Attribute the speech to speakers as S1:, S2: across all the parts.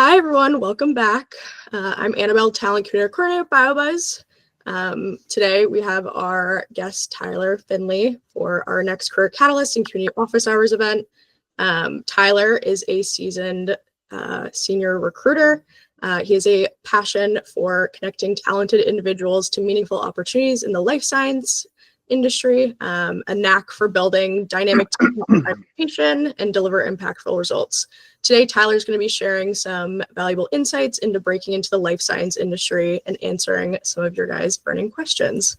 S1: Hi, everyone. Welcome back. I'm Annabelle, Talent Community Coordinator at BioBuzz. Today, we have our guest, Tyler Finley, for our next Career Catalyst and Community Office Hours event. Tyler is a seasoned senior recruiter. He has a passion for connecting talented individuals to meaningful opportunities in the life science industry, a knack for building dynamic application and deliver impactful results. Today, Tyler's going to be sharing some valuable insights into breaking into the life science industry and answering some of your guys' burning questions.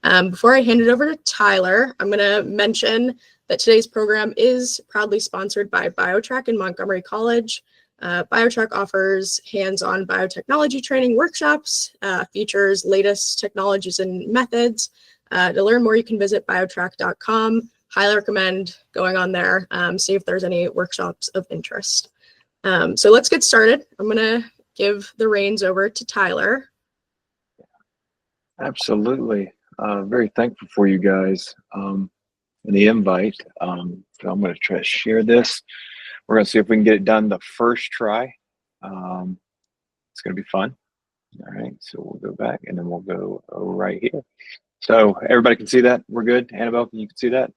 S1: Before I hand it over to Tyler, I'm going to mention that today's program is proudly sponsored by BioTrack in Montgomery College. BioTrack offers hands-on biotechnology training workshops, features latest technologies and methods. To learn more, you can visit biotrack.com. Highly recommend going on there, see if there's any workshops of interest. So let's get started. I'm going to give the reins over to Tyler.
S2: Absolutely. Very thankful for you guys and the invite. So I'm going to try to share this. We're going to see if we can get it done the first try. It's going to be fun. All right, so we'll go back and then we'll go right here. So everybody can see that? We're good? Annabelle, you can see that?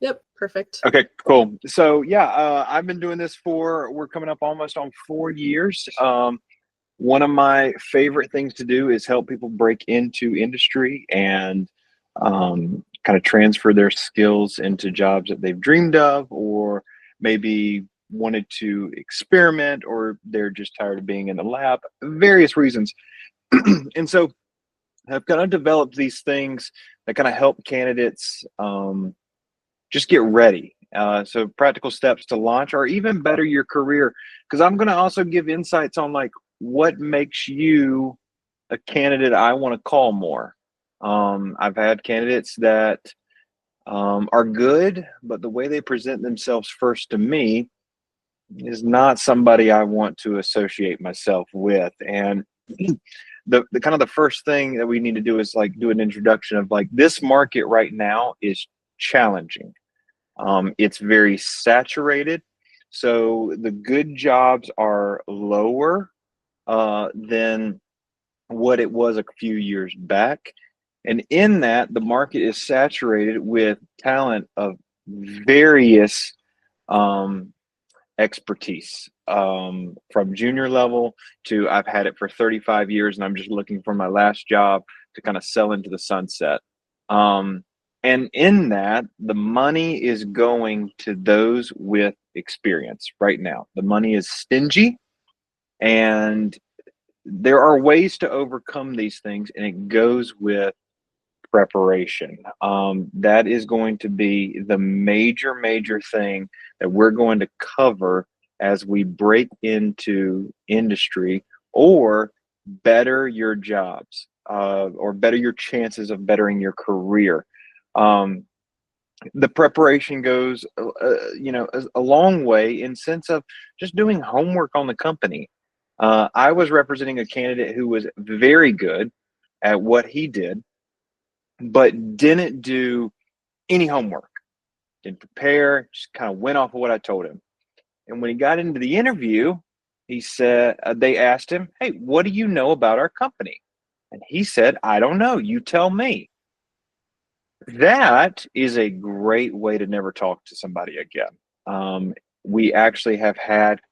S1: Yep, perfect.
S2: Okay, cool. So yeah, I've been doing this we're coming up almost on 4 years. One of my favorite things to do is help people break into industry and kind of transfer their skills into jobs that they've dreamed of, or maybe wanted to experiment, or they're just tired of being in the lab, various reasons. And so I've kind of developed these things that kind of help candidates just get ready. So practical steps to launch or even better your career, because I'm going to also give insights on like what makes you a candidate I want to call more. I've had candidates that are good, but the way they present themselves first to me is not somebody I want to associate myself with. And the kind of the first thing that we need to do is like do an introduction of like this market right now is challenging. It's very saturated. So the good jobs are lower than what it was a few years back. And in that, the market is saturated with talent of various expertise, from junior level to I've had it for 35 years and I'm just looking for my last job to kind of sell into the sunset. And in that, the money is going to those with experience right now. The money is stingy, and there are ways to overcome these things, and it goes with preparation. That is going to be the major thing that we're going to cover as we break into industry or better your jobs, or better your chances of bettering your career. The preparation goes, a long way in sense of just doing homework on the company. I was representing a candidate who was very good at what he did, but didn't do any homework, didn't prepare, just kind of went off of what I told him. And when he got into the interview, he said, they asked him, "Hey, what do you know about our company?" And he said, "I don't know, you tell me." That is a great way to never talk to somebody again. We actually have had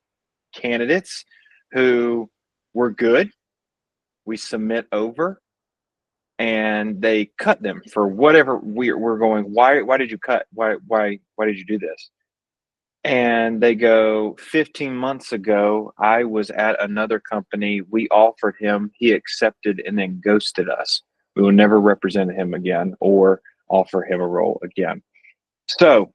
S2: candidates who were good. We submit over, and they cut them for whatever we're going. Why did you cut? Why did you do this? And they go, 15 months ago, I was at another company. We offered him, he accepted, and then ghosted us. We will never represent him again or offer him a role again. So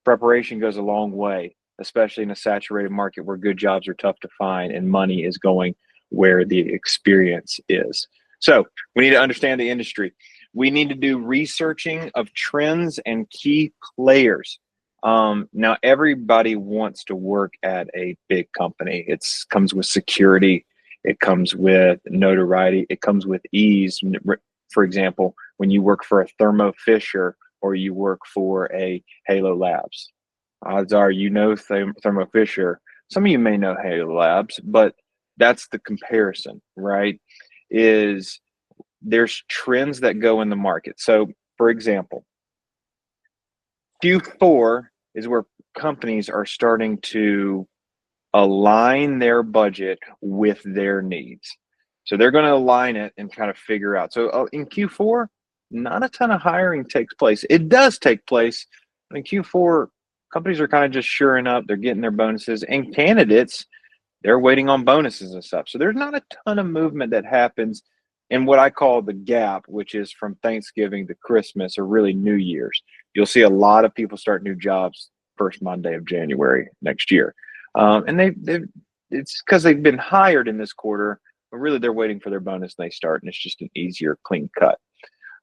S2: preparation goes a long way, especially in a saturated market where good jobs are tough to find and money is going where the experience is. So we need to understand the industry. We need to do researching of trends and key players. Now, everybody wants to work at a big company. It comes with security. It comes with notoriety. It comes with ease. For example, when you work for a Thermo Fisher or you work for a Halo Labs, odds are Thermo Fisher, Some of you may know Halo Labs, but that's the comparison, right? Is there's trends that go in the market. So, for example, Q4 is where companies are starting to align their budget with their needs. So they're going to align it and kind of figure out. So in Q4, not a ton of hiring takes place. It does take place. But in Q4, companies are kind of just shoring up. They're getting their bonuses, and candidates, they're waiting on bonuses and stuff. So there's not a ton of movement that happens in what I call the gap, which is from Thanksgiving to Christmas, or really New Year's. You'll see a lot of people start new jobs first Monday of January next year. And it's because they've been hired in this quarter, but really they're waiting for their bonus and they start, and it's just an easier, clean cut.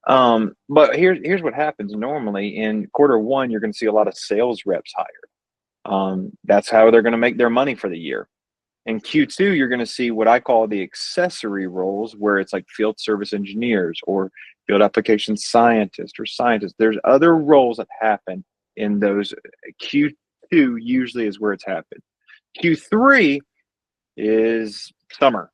S2: But here's what happens normally in quarter one. You're going to see a lot of sales reps hired. That's how they're going to make their money for the year. In Q2, you're going to see what I call the accessory roles, where it's like field service engineers or field application scientists or scientists. There's other roles that happen in those. Q2 usually is where it's happened. Q3 is summer.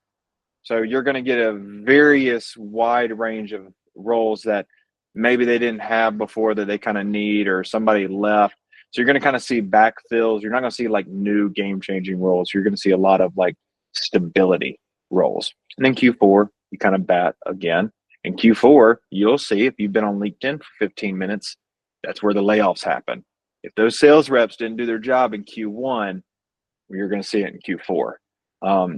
S2: So you're going to get a various wide range of roles that maybe they didn't have before that they kind of need, or somebody left. So you're going to kind of see backfills. You're not going to see like new game-changing roles. You're going to see a lot of like stability roles. And then Q4, you kind of bat again. In Q4, you'll see, if you've been on LinkedIn for 15 minutes, that's where the layoffs happen. If those sales reps didn't do their job in Q1, you're going to see it in Q4.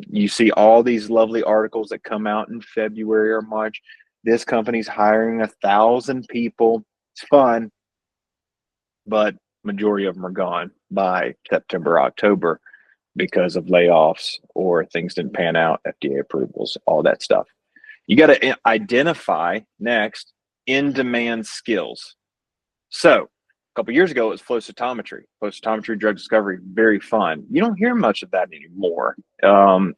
S2: You see all these lovely articles that come out in February or March. This company's hiring 1,000 people. It's fun, but majority of them are gone by September, October because of layoffs or things didn't pan out, FDA approvals, all that stuff. You got to identify next in-demand skills. So a couple years ago, it was flow cytometry. Flow cytometry, drug discovery, very fun. You don't hear much of that anymore,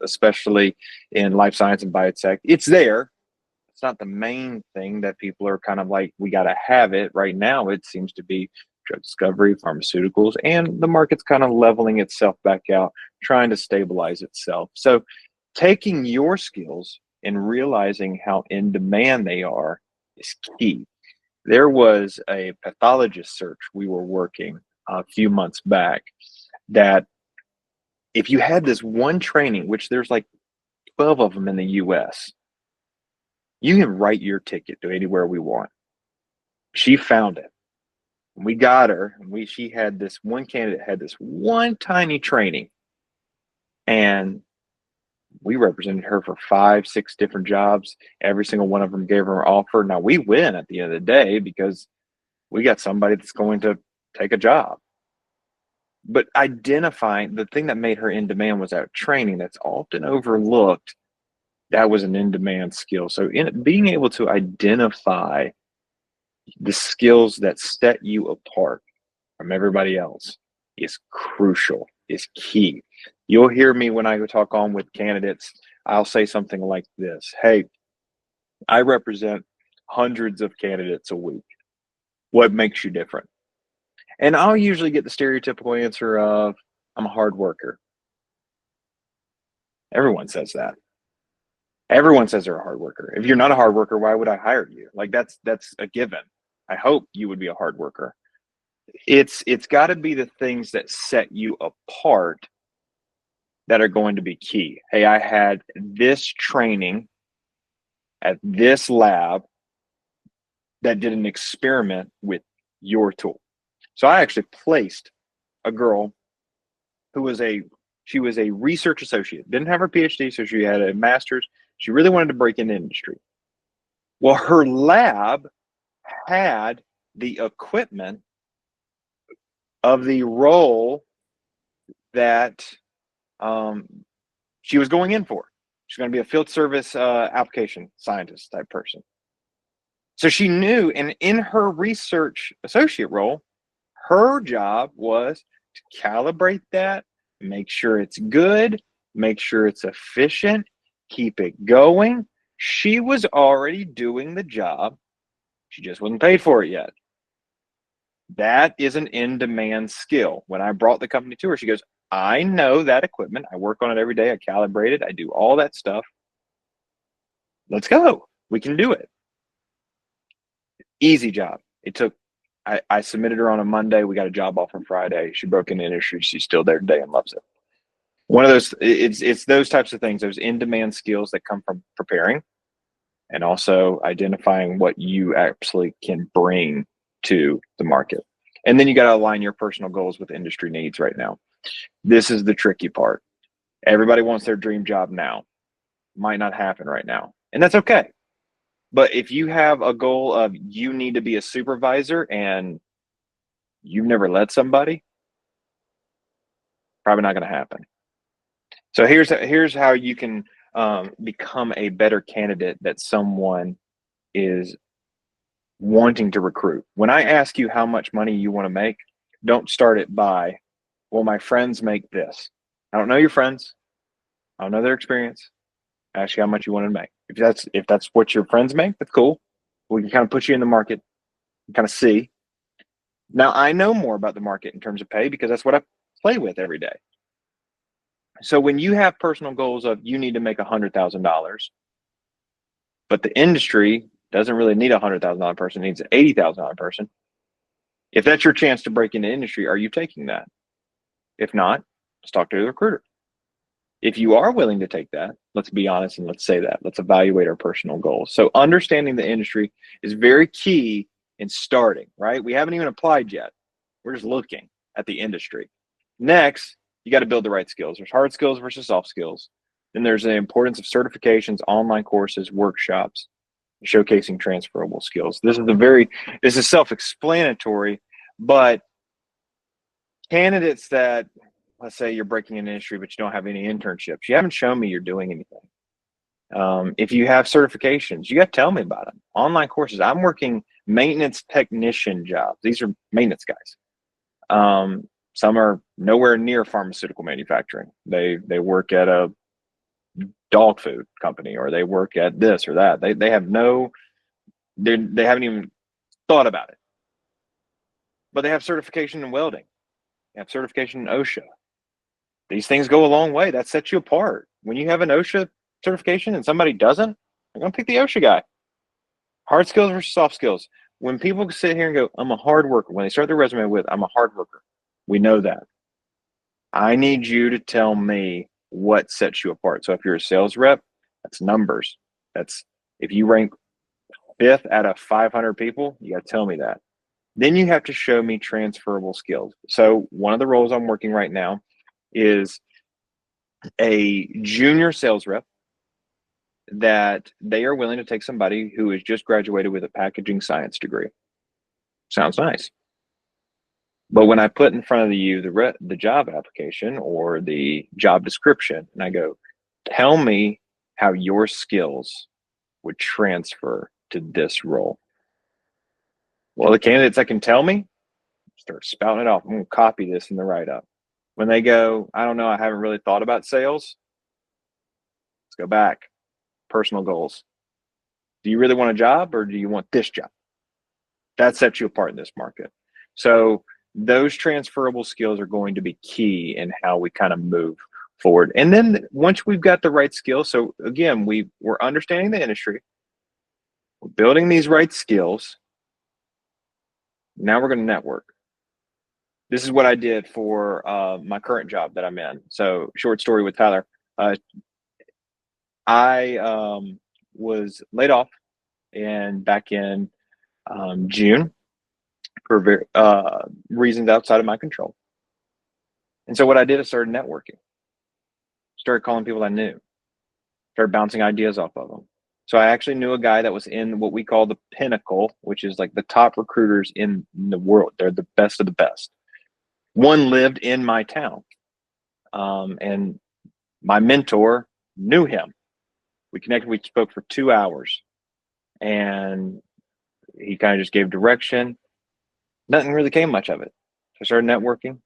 S2: especially in life science and biotech. It's there. It's not the main thing that people are kind of like, we got to have it. Right now, it seems to be drug discovery, pharmaceuticals, and the market's kind of leveling itself back out, trying to stabilize itself. So taking your skills and realizing how in demand they are is key. There was a pathologist search we were working a few months back that if you had this one training, which there's like 12 of them in the US, you can write your ticket to anywhere we want. She found it. We got her, and she had this one candidate had this one tiny training, and we represented her for 5, 6 different jobs. Every single one of them gave her an offer. Now we win at the end of the day because we got somebody that's going to take a job. But identifying the thing that made her in demand was that training that's often overlooked. That was an in-demand skill. So being able to identify the skills that set you apart from everybody else is crucial, is key. You'll hear me when I go talk on with candidates, I'll say something like this: hey, I represent hundreds of candidates a week. What makes you different? And I'll usually get the stereotypical answer of, I'm a hard worker. Everyone says that. Everyone says they're a hard worker. If you're not a hard worker, why would I hire you? Like that's a given. I hope you would be a hard worker. It's got to be the things that set you apart that are going to be key. Hey, I had this training at this lab that did an experiment with your tool. So I actually placed a girl who was a research associate, didn't have her PhD, so she had a master's. She really wanted to break into industry. Well, her lab had the equipment of the role that she was going in for. She's going to be a field service application scientist type person. So she knew, and in her research associate role, her job was to calibrate that, make sure it's good, make sure it's efficient, keep it going. She was already doing the job. She just wasn't paid for it yet. That is an in-demand skill. When I brought the company to her, she goes, I know that equipment. I work on it every day. I calibrate it. I do all that stuff. Let's go. We can do it. Easy job. It took, I submitted her on a Monday. We got a job offer Friday. She broke into industry. She's still there today and loves it. One of those, it's those types of things, those in-demand skills that come from preparing and also identifying what you actually can bring to the market. And then you got to align your personal goals with industry needs right now. This is the tricky part. Everybody wants their dream job now. Might not happen right now. And that's okay. But if you have a goal of you need to be a supervisor and you've never led somebody, probably not going to happen. So here's how you can become a better candidate that someone is wanting to recruit. When I ask you how much money you want to make, don't start it by, well, my friends make this. I don't know your friends. I don't know their experience. Ask you how much you want to make. If that's what your friends make, that's cool. We can kind of put you in the market and kind of see. Now I know more about the market in terms of pay because that's what I play with every day. So when you have personal goals of you need to make $100,000, but the industry doesn't really need a $100,000 person, it needs an $80,000 person. If that's your chance to break into industry, are you taking that? If not, let's talk to the recruiter. If you are willing to take that, let's be honest and let's say that. Let's evaluate our personal goals. So understanding the industry is very key in starting, right? We haven't even applied yet. We're just looking at the industry. Next, you got to build the right skills. There's hard skills versus soft skills. Then there's the importance of certifications, online courses, workshops, showcasing transferable skills. This is self-explanatory, but candidates that, let's say you're breaking an industry, but you don't have any internships, you haven't shown me you're doing anything. If you have certifications, you got to tell me about them. Online courses. I'm working maintenance technician jobs. These are maintenance guys. Some are nowhere near pharmaceutical manufacturing. They work at a dog food company, or they work at this or that. They haven't even thought about it. But they have certification in welding. They have certification in OSHA. These things go a long way. That sets you apart. When you have an OSHA certification and somebody doesn't, they're going to pick the OSHA guy. Hard skills versus soft skills. When people sit here and go, I'm a hard worker, when they start their resume with, I'm a hard worker, we know that. I need you to tell me what sets you apart. So if you're a sales rep, that's numbers. That's if you rank 5th out of 500 people, you got to tell me that. Then you have to show me transferable skills. So one of the roles I'm working right now is a junior sales rep that they are willing to take somebody who has just graduated with a packaging science degree. Sounds nice. But when I put in front of you the job application or the job description, and I go, tell me how your skills would transfer to this role. Well, the candidates that can tell me start spouting it off. I'm going to copy this in the write-up. When they go, I don't know, I haven't really thought about sales. Let's go back. Personal goals. Do you really want a job or do you want this job? That sets you apart in this market. So those transferable skills are going to be key in how we kind of move forward. And then once we've got the right skills, so again, we're understanding the industry, we're building these right skills. Now we're going to network. This is what I did for my current job that I'm in. So short story with Tyler. I was laid off back in June for reasons outside of my control. And so what I did is started networking, started calling people I knew, started bouncing ideas off of them. So I actually knew a guy that was in what we call the pinnacle, which is like the top recruiters in the world. They're the best of the best. One lived in my town, and my mentor knew him. We connected, we spoke for 2 hours, and he kind of just gave direction. Nothing really came much of it. So I started networking,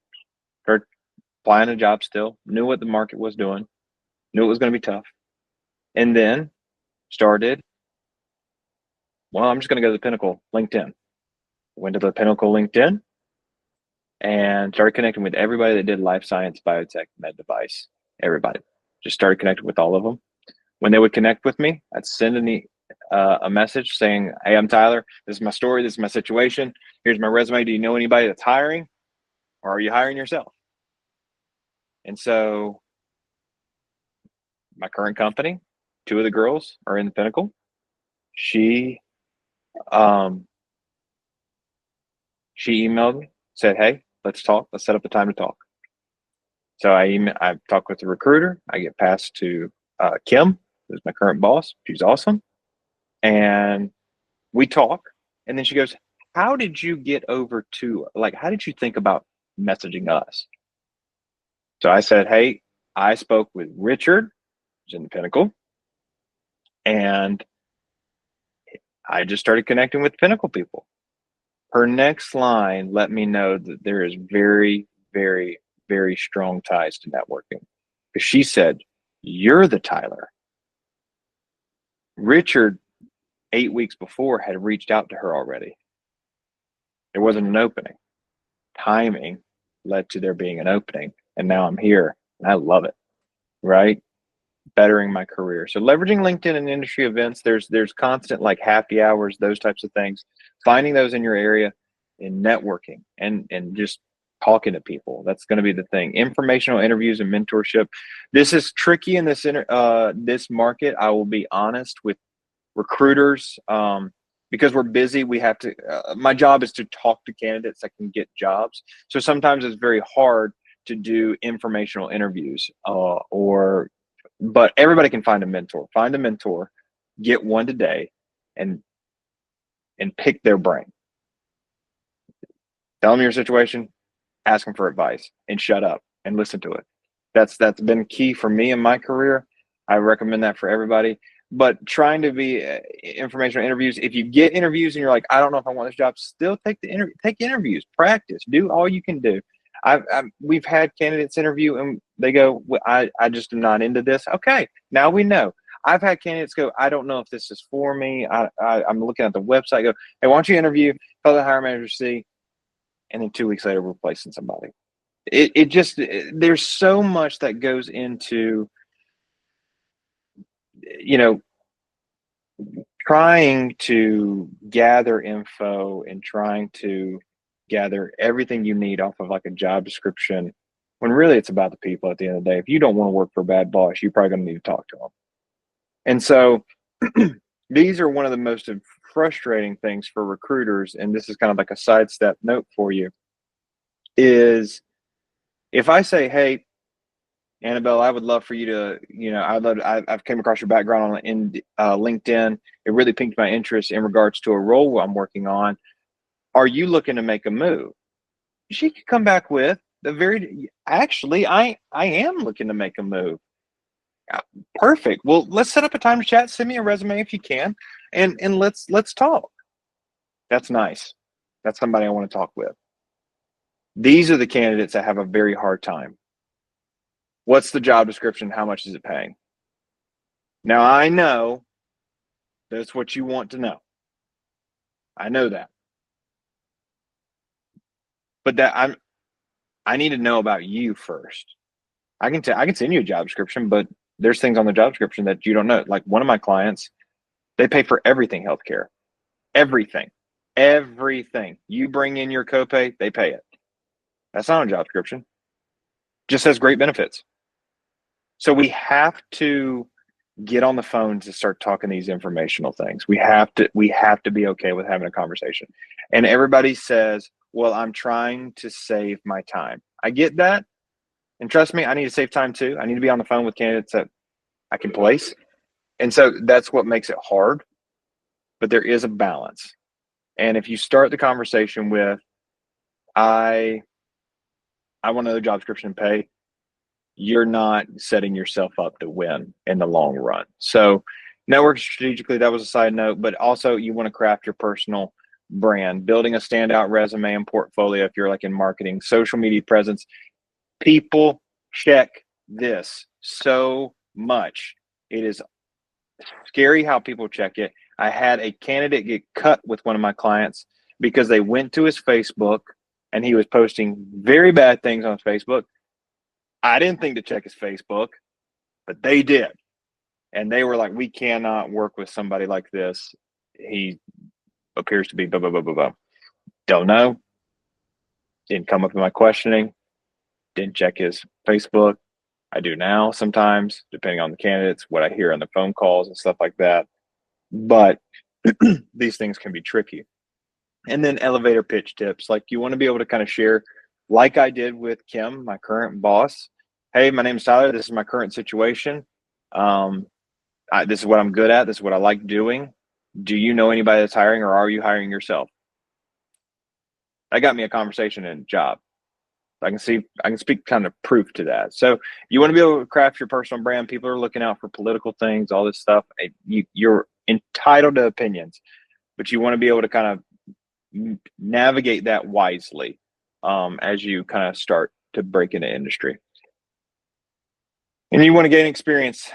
S2: started applying a job still, knew what the market was doing, knew it was going to be tough. And then started, well, I'm just going to go to the Pinnacle LinkedIn. Went to the Pinnacle LinkedIn and started connecting with everybody that did life science, biotech, med device, everybody. Just started connecting with all of them. When they would connect with me, I'd send a message saying, "Hey, I'm Tyler. This is my story. This is my situation. Here's my resume. Do you know anybody that's hiring, or are you hiring yourself?" And so my current company, two of the girls are in the Pinnacle. She um, she emailed me, said, "Hey, let's talk. Let's set up a time to talk." So I talk with the recruiter. I get passed to Kim, who's my current boss. She's awesome. And we talk. And then she goes, "How did you get over to, like, how did you think about messaging us?" So I said, "Hey, I spoke with Richard, who's in the Pinnacle, and I just started connecting with Pinnacle people." Her next line let me know that there is very, very, very strong ties to networking. Because she said, "You're the Tyler." Richard, 8 weeks before, had reached out to her already. There wasn't an opening. Timing led to there being an opening. And now I'm here and I love it, right? Bettering my career. So leveraging LinkedIn and industry events, there's constant like happy hours, those types of things. Finding those in your area and networking and just talking to people. That's going to be the thing. Informational interviews and mentorship. This is tricky in this market. I will be honest with recruiters, because we're busy. We have to, my job is to talk to candidates that can get jobs. So sometimes it's very hard to do informational interviews, but everybody can find a mentor, get one today, and pick their brain. Tell them your situation, ask them for advice, and shut up and listen to it. That's been key for me in my career. I recommend that for everybody. But trying to be informational interviews. If you get interviews and you're like, "I don't know if I want this job," still take interviews, practice, do all you can do. We've had candidates interview and they go, I just am not into this." Okay, now we know. I've had candidates go, "I don't know if this is for me. I'm looking at the website." Go, "Hey, why don't you interview? Tell the hiring manager, see," and then 2 weeks later, we're placing somebody. It just, there's so much that goes into, you know, trying to gather info and trying to gather everything you need off of like a job description, when really it's about the people at the end of the day. If you don't want to work for a bad boss, you're probably going to need to talk to them. And so these are one of the most frustrating things for recruiters. And this is kind of like a sidestep note for you, is if I say, "Hey, Annabelle, I would love for you to, I've came across your background on LinkedIn. It really piqued my interest in regards to a role I'm working on. Are you looking to make a move?" She could come back with actually, I am looking to make a move. Perfect. Well, let's set up a time to chat. Send me a resume if you can, and let's talk. That's nice. That's somebody I want to talk with. These are the candidates that have a very hard time. What's the job description? How much is it paying? Now, I know that's what you want to know. I know that. But I need to know about you first. I can send you a job description, but there's things on the job description that you don't know. Like one of my clients, they pay for everything healthcare. Everything. Everything. You bring in your copay, they pay it. That's not a job description. Just has great benefits. So we have to get on the phone to start talking these informational things. We have to be okay with having a conversation. And everybody says, "Well, I'm trying to save my time." I get that. And trust me, I need to save time too. I need to be on the phone with candidates that I can place. And so that's what makes it hard. But there is a balance. And if you start the conversation with, I want to know the job description and pay, you're not setting yourself up to win in the long run. So network strategically, that was a side note, but also you want to craft your personal brand, building a standout resume and portfolio. If you're like in marketing, social media presence, people check this so much. It is scary how people check it. I had a candidate get cut with one of my clients because they went to his Facebook, and he was posting very bad things on Facebook. I didn't think to check his Facebook, but they did. And they were like, we cannot work with somebody like this. He appears to be blah, blah, blah, blah, blah. Don't know. Didn't come up in my questioning. Didn't check his Facebook. I do now sometimes, depending on the candidates, what I hear on the phone calls and stuff like that. But these things can be tricky. And then elevator pitch tips. Like, you want to be able to kind of share, like I did with Kim, my current boss. Hey, my name's Tyler. This is my current situation. This is what I'm good at. This is what I like doing. Do you know anybody that's hiring, or are you hiring yourself? That got me a conversation and a job. I can speak kind of proof to that. So you want to be able to craft your personal brand. People are looking out for political things, all this stuff. You're entitled to opinions, but you want to be able to kind of navigate that wisely as you kind of start to break into industry. And you want to gain experience.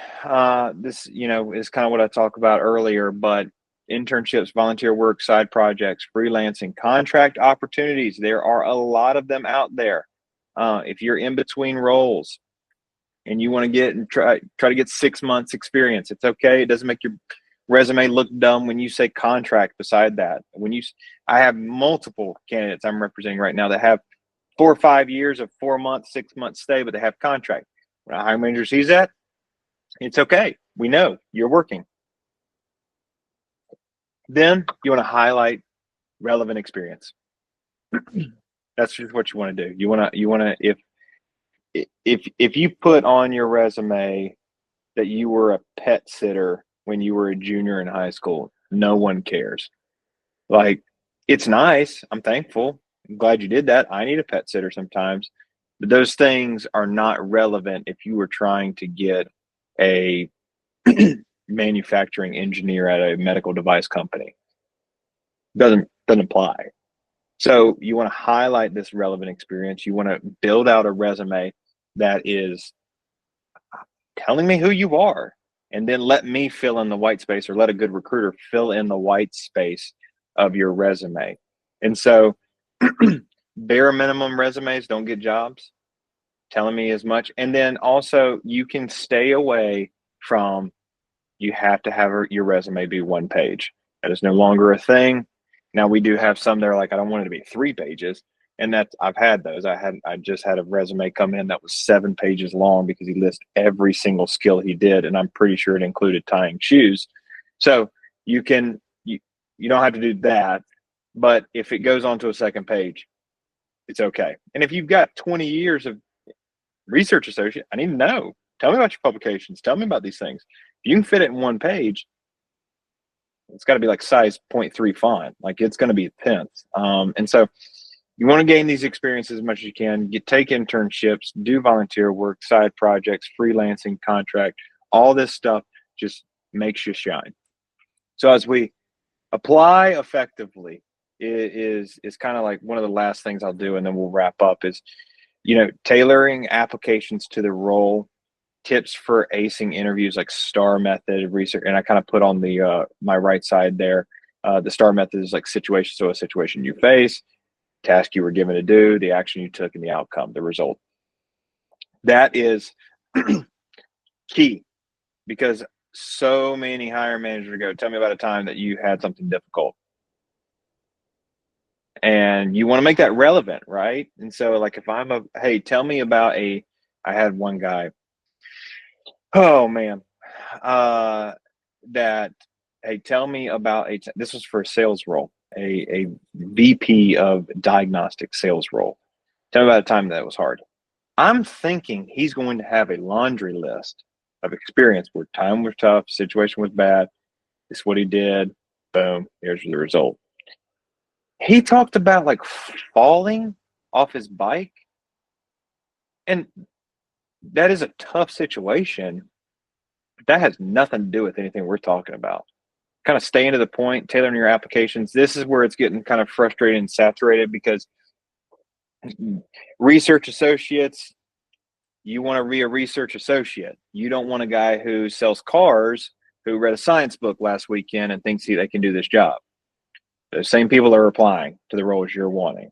S2: This, is kind of what I talked about earlier, but internships, volunteer work, side projects, freelancing, contract opportunities. There are a lot of them out there. If you're in between roles and you want to get and try to get 6 months experience, it's okay. It doesn't make your resume look dumb when you say contract beside that. I have multiple candidates I'm representing right now that have 4 or 5 years of 4 months, 6 months stay, but they have contract. When a hiring manager sees that, it's okay. We know you're working. Then you want to highlight relevant experience. That's just what you want to do. You want to, if you put on your resume that you were a pet sitter when you were a junior in high school, no one cares. Like, it's nice. I'm thankful. I'm glad you did that. I need a pet sitter sometimes. But those things are not relevant if you were trying to get a manufacturing engineer at a medical device company. Doesn't apply. So you want to highlight this relevant experience. You want to build out a resume that is telling me who you are, and then let me fill in the white space, or let a good recruiter fill in the white space of your resume. And so bare minimum resumes don't get jobs, telling me as much. And then also, you can stay away from, you have to have your resume be 1 page. That is no longer a thing. Now, we do have some that are like, I don't want it to be 3 pages. And I've had those. I just had a resume come in that was 7 pages long because he lists every single skill he did. And I'm pretty sure it included tying shoes. So you don't have to do that. But if it goes on to a 2nd page, it's okay. And if you've got 20 years of research associate, I need to know. Tell me about your publications. Tell me about these things. If you can fit it in 1 page, it's got to be like size 0.3 font. Like, it's going to be tense. And so you want to gain these experiences as much as you can. Take internships, do volunteer work, side projects, freelancing, contract. All this stuff just makes you shine. So as we apply effectively, is kind of like one of the last things I'll do, and then we'll wrap up, is tailoring applications to the role. Tips for acing interviews, like STAR method research, and I kind of put on the my right side there. The STAR method is like situation. So a situation you face, task you were given to do, the action you took, and the outcome, the result. That is key, because so many hiring managers go, tell me about a time that you had something difficult. And you want to make that relevant, right? And so, like, if hey, tell me about I had one guy, oh man, hey, tell me about this was for a sales role, a VP of diagnostic sales role. Tell me about a time that was hard. I'm thinking he's going to have a laundry list of experience where time was tough, situation was bad. This is what he did. Boom, here's the result. He talked about like falling off his bike. And that is a tough situation. But that has nothing to do with anything we're talking about. Kind of staying to the point, tailoring your applications. This is where it's getting kind of frustrated and saturated, because research associates, you want to be a research associate. You don't want a guy who sells cars who read a science book last weekend and thinks they can do this job. Those same people are applying to the roles you're wanting.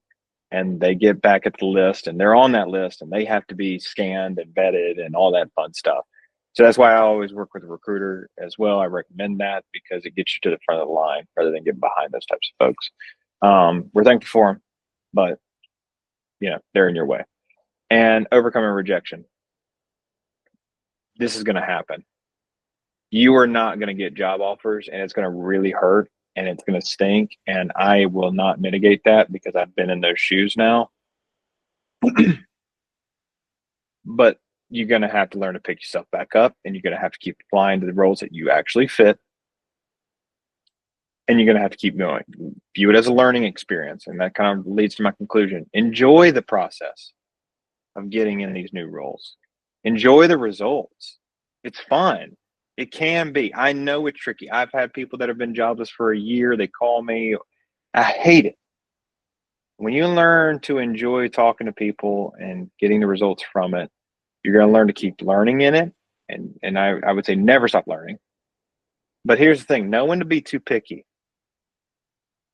S2: and they get back at the list and they're on that list and they have to be scanned and vetted and all that fun stuff. So that's why I always work with a recruiter as well. I recommend that because it gets you to the front of the line rather than getting behind those types of folks. We're thankful for them, but they're in your way. And overcoming rejection. This is going to happen. You are not going to get job offers, and it's going to really hurt, and it's going to stink. And I will not mitigate that because I've been in those shoes now. But you're going to have to learn to pick yourself back up, and you're going to have to keep applying to the roles that you actually fit. And you're going to have to keep going. View it as a learning experience. And that kind of leads to my conclusion. Enjoy the process of getting in these new roles. Enjoy the results. It's fun. It can be. I know it's tricky. I've had people that have been jobless for a year. They call me. I hate it. When you learn to enjoy talking to people and getting the results from it, you're going to learn to keep learning in it. And I would say never stop learning. But here's the thing. Know when to be too picky.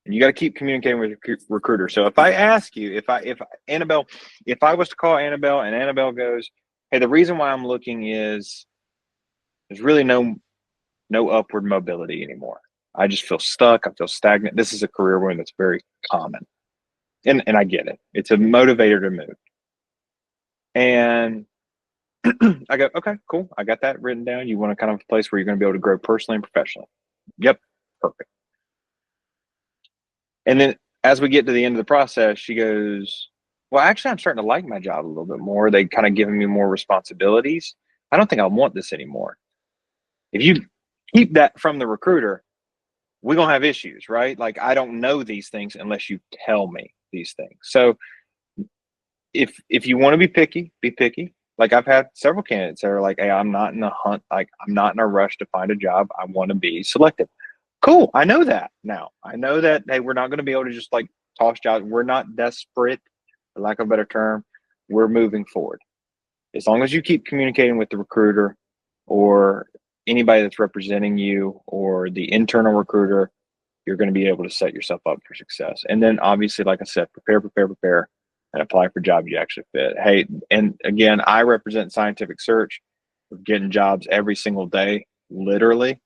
S2: And you got to keep communicating with your recruiter. So if I ask you, if I was to call Annabelle and Annabelle goes, hey, the reason why I'm looking is there's really no upward mobility anymore. I just feel stuck. I feel stagnant. This is a career wound that's very common. And I get it. It's a motivator to move. And I go, okay, cool. I got that written down. You want a kind of place where you're going to be able to grow personally and professionally. Yep. Perfect. And then as we get to the end of the process, she goes, well, actually, I'm starting to like my job a little bit more. They kind of giving me more responsibilities. I don't think I want this anymore. If you keep that from the recruiter, we're going to have issues, right? Like, I don't know these things unless you tell me these things. So if you want to be picky, be picky. Like, I've had several candidates that are like, hey, I'm not in a hunt. Like, I'm not in a rush to find a job. I want to be selective. Cool. I know that now. I know that, hey, we're not going to be able to just like toss jobs. We're not desperate, for lack of a better term. We're moving forward. As long as you keep communicating with the recruiter or anybody that's representing you or the internal recruiter, you're going to be able to set yourself up for success. And then obviously, like I said, prepare, and apply for jobs you actually fit. Hey, and again, I represent Scientific Search. We're getting jobs every single day, literally.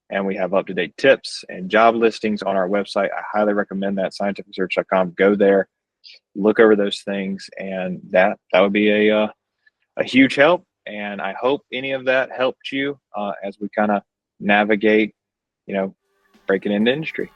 S2: And we have up-to-date tips and job listings on our website. I highly recommend that, scientificsearch.com. Go there, look over those things, and that would be a huge help. And I hope any of that helped you as we kind of navigate, breaking into industry.